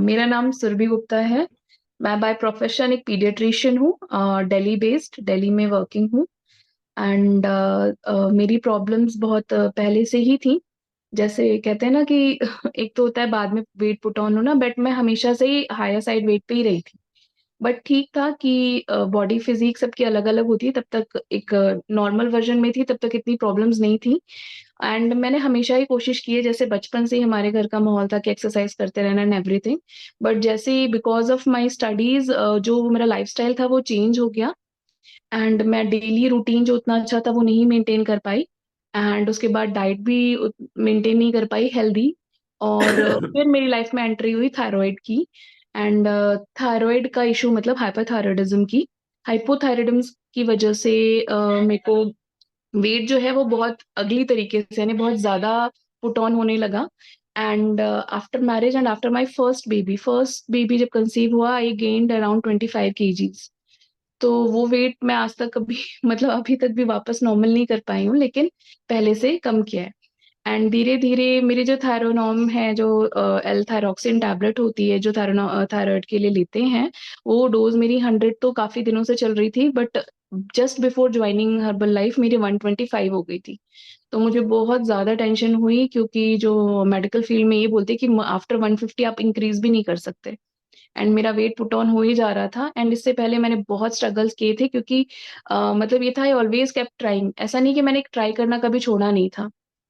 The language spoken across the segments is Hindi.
मेरा नाम सुरभि गुप्ता है। मैं बाय प्रोफेशन एक पीडियाट्रिशियन हूँ, दिल्ली बेस्ड, दिल्ली में वर्किंग हूँ। एंड मेरी प्रॉब्लम्स बहुत पहले से ही थी। जैसे कहते हैं ना कि एक तो होता है बाद में वेट पुट ऑन होना, बट मैं हमेशा से ही हायर साइड वेट पे ही रही थी। बट ठीक था कि बॉडी फिजिक सबकी अलग अलग होती है, तब तक एक नॉर्मल वर्जन में थी, तब तक इतनी प्रॉब्लम्स नहीं थी। एंड मैंने हमेशा ही कोशिश की है, जैसे बचपन से ही हमारे घर का माहौल था कि एक्सरसाइज करते रहना एंड एवरीथिंग। बट जैसे ही बिकॉज ऑफ माय स्टडीज जो मेरा लाइफस्टाइल था वो चेंज हो गया। एंड मैं डेली रूटीन जो उतना अच्छा था वो नहीं मेंटेन कर पाई। एंड उसके बाद डाइट भी मेंटेन नहीं कर पाई हेल्दी। और फिर मेरी लाइफ में एंट्री हुई थायराइड की। एंड थायराइड का इशू मतलब हाइपरथायराइडिज्म की, हाइपोथायराइडिज्म की वजह से मेरे को वेट जो है वो बहुत अगली तरीके से, यानी बहुत ज्यादा पुट ऑन होने लगा। And after marriage and after my first baby जब कंसीव हुआ, आई गेन्ड अराउंड 25 kgs। तो वो वेट मैं आज तक कभी मतलब अभी तक भी वापस नॉर्मल नहीं कर पाई हूँ, लेकिन पहले से कम किया है। एंड धीरे धीरे मेरे जो थायरोनॉम है, जो एल थायरोक्सिन टैबलेट होती है जो थायराइड के लिए लेते हैं, वो डोज मेरी 100 तो काफी दिनों से चल रही थी, but just before joining herbal life मेरी 125 हो गई थी। तो मुझे बहुत ज्यादा टेंशन हुई, क्योंकि जो मेडिकल फील्ड में ये बोलते हैं कि आफ्टर 150 आप इंक्रीज भी नहीं कर सकते। एंड मेरा वेट पुट ऑन हो ही जा रहा था। एंड इससे पहले मैंने बहुत स्ट्रगल्स किए थे, क्योंकि मतलब ये था, आई ऑलवेज केप्ट ट्राइंग। ऐसा नहीं कि मैंने ट्राई करना कभी छोड़ा नहीं था।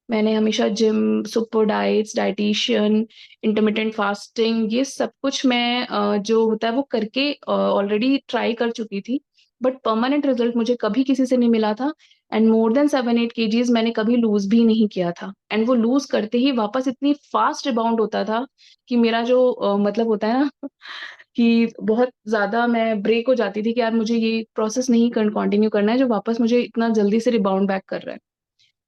मैंने हमेशा gym, super diets, dietitian, intermittent fasting, ये सब कुछ मैं जो होता है वो करके ऑलरेडी ट्राई कर चुकी थी। बट परमानेंट रिजल्ट मुझे कभी किसी से नहीं मिला था। एंड मोर देन 7-8 kgs मैंने कभी लूज भी नहीं किया था। एंड वो लूज करते ही वापस इतनी फास्ट रिबाउंड होता था कि मेरा जो मतलब होता है ना कि बहुत ज्यादा मैं ब्रेक हो जाती थी कि यार मुझे ये प्रोसेस नहीं कंटिन्यू करना है जो वापस मुझे इतना जल्दी से रिबाउंड बैक कर रहा है।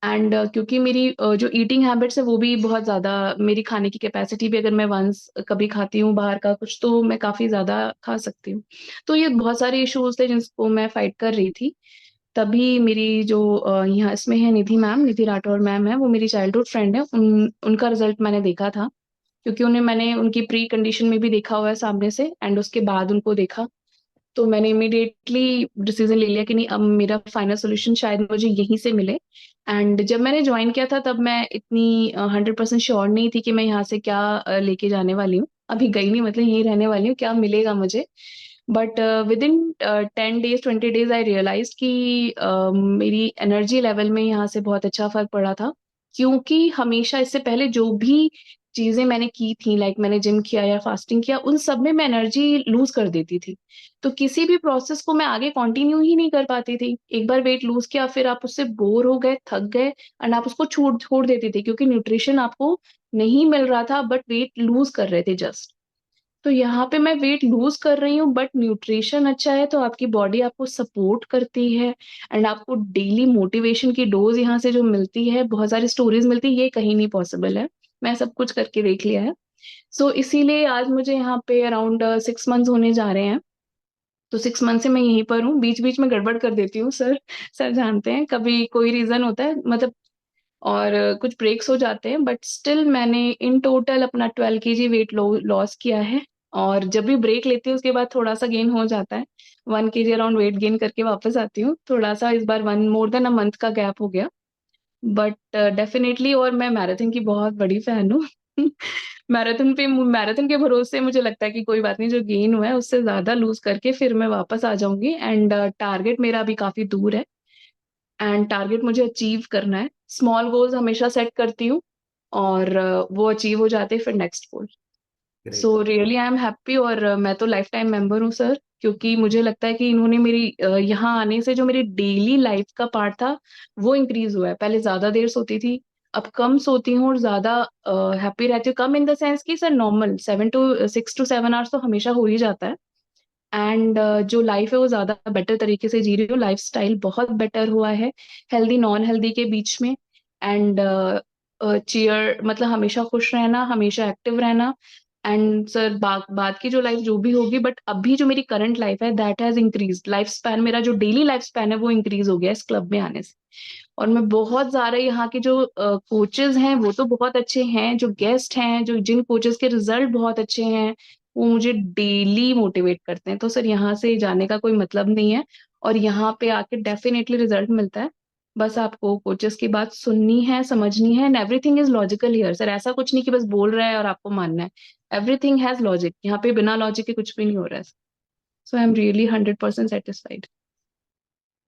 एंड क्योंकि मेरी जो ईटिंग हैबिट्स है वो भी बहुत ज्यादा, मेरी खाने की कैपेसिटी भी, अगर मैं वंस कभी खाती हूँ बाहर का कुछ तो मैं काफी ज्यादा खा सकती हूँ। तो ये बहुत सारे इश्यूज थे जिनको मैं फाइट कर रही थी। तभी मेरी जो यहाँ इसमें है निधि मैम, निधि राठौर मैम है, वो मेरी चाइल्डहुड फ्रेंड है। उनका रिजल्ट मैंने देखा था, क्योंकि उन्हें मैंने उनकी प्री कंडीशन में भी देखा हुआ है सामने से, एंड उसके बाद उनको देखा। तो मैंने इमीडिएटली डिसीजन ले लिया कि नहीं, अब मेरा फाइनल सोल्यूशन शायद मुझे यहीं से मिले। एंड जब मैंने ज्वाइन किया था तब मैं इतनी 100% श्योर नहीं थी कि मैं यहाँ से क्या लेके जाने वाली हूँ। अभी गई नहीं, मतलब यहीं रहने वाली हूँ, क्या मिलेगा मुझे। But within 10 days 20 days I realize कि मेरी एनर्जी लेवल में यहाँ से बहुत अच्छा फर्क पड़ा था। क्योंकि हमेशा इससे पहले जो भी चीजें मैंने की थी, लाइक मैंने जिम किया या फास्टिंग किया, उन सब में मैं एनर्जी लूज कर देती थी। तो किसी भी प्रोसेस को मैं आगे कंटिन्यू ही नहीं कर पाती थी। एक बार वेट लूज किया, फिर आप उससे बोर हो गए, थक गए, एंड आप उसको छोड़ छोड़ देते थे, क्योंकि न्यूट्रिशन आपको नहीं मिल रहा था, बट वेट लूज कर रहे थे जस्ट। तो यहाँ पे मैं वेट लूज कर रही हूँ, बट न्यूट्रिशन अच्छा है, तो आपकी बॉडी आपको सपोर्ट करती है। एंड आपको डेली मोटिवेशन की डोज यहाँ से जो मिलती है, बहुत सारी स्टोरीज मिलती है, ये कहीं नहीं पॉसिबल है। मैं सब कुछ करके देख लिया है। सो इसीलिए आज मुझे यहाँ पे अराउंड 6 मंथ्स होने जा रहे हैं। तो 6 मंथ से मैं यहीं पर हूँ। बीच बीच में गड़बड़ कर देती हूँ सर, सर जानते हैं, कभी कोई रीजन होता है मतलब, और कुछ ब्रेक्स हो जाते हैं, बट स्टिल मैंने इन टोटल अपना 12 kg वेट लॉस किया है। और जब भी ब्रेक लेती हूँ उसके बाद थोड़ा सा गेन हो जाता है। 1 kg अराउंड वेट गेन करके वापस आती हूँ, थोड़ा सा इस बार one more than a month का गैप हो गया। बट डेफिनेटली, और मैं मैराथन की बहुत बड़ी फैन हूँ। मैराथन के भरोसे मुझे लगता है कि कोई बात नहीं, जो गेन हुआ है उससे ज्यादा लूज करके फिर मैं वापस आ जाऊंगी। एंड टारगेट मेरा अभी काफी दूर है, एंड टारगेट मुझे अचीव करना है। स्मॉल गोल्स हमेशा सेट करती हूँ, और वो अचीव हो जाते हैं फिर next goal. Great. So really I am happy. और मैं तो लाइफ टाइम मेंबर हूँ सर, क्योंकि मुझे लगता है कि इन्होंने मेरी यहाँ आने से जो मेरी डेली लाइफ का पार्ट था वो इंक्रीज हुआ है। पहले ज्यादा देर सोती थी, अब कम सोती हूँ और ज्यादा हैप्पी रहती हूँ। कम इन द सेंस कि सर नॉर्मल 6 to 7 आवर्स तो हमेशा हो ही जाता है। एंड जो लाइफ है वो ज्यादा बेटर तरीके से जी रही हूँ, लाइफ स्टाइल बहुत बेटर हुआ है, हेल्दी नॉन हेल्दी के बीच में। एंड चीयर मतलब हमेशा खुश रहना, हमेशा एक्टिव रहना। एंड सर बाद की जो लाइफ जो भी होगी, बट अभी जो मेरी करंट लाइफ है that has increase, life span मेरा जो डेली लाइफ स्पैन है वो इंक्रीज हो गया इस क्लब में आने से। और मैं बहुत सारे यहाँ के जो कोचेज हैं वो तो बहुत अच्छे हैं, जो गेस्ट हैं, जो जिन कोचेस के रिजल्ट बहुत अच्छे हैं वो मुझे डेली मोटिवेट करते हैं। तो सर यहाँ से जाने का कोई मतलब नहीं है, और यहाँ पे आके डेफिनेटली रिजल्ट मिलता है। बस आपको कोचेस की बात सुननी है, समझनी है, and everything is logical here sir. ऐसा कुछ नहीं कि बस बोल रहा है और आपको मानना है। एवरीथिंग हैज लॉजिक, यहाँ पे बिना लॉजिक के कुछ भी नहीं हो रहा है। सो आई एम रियली 100% सेटिस्फाइड।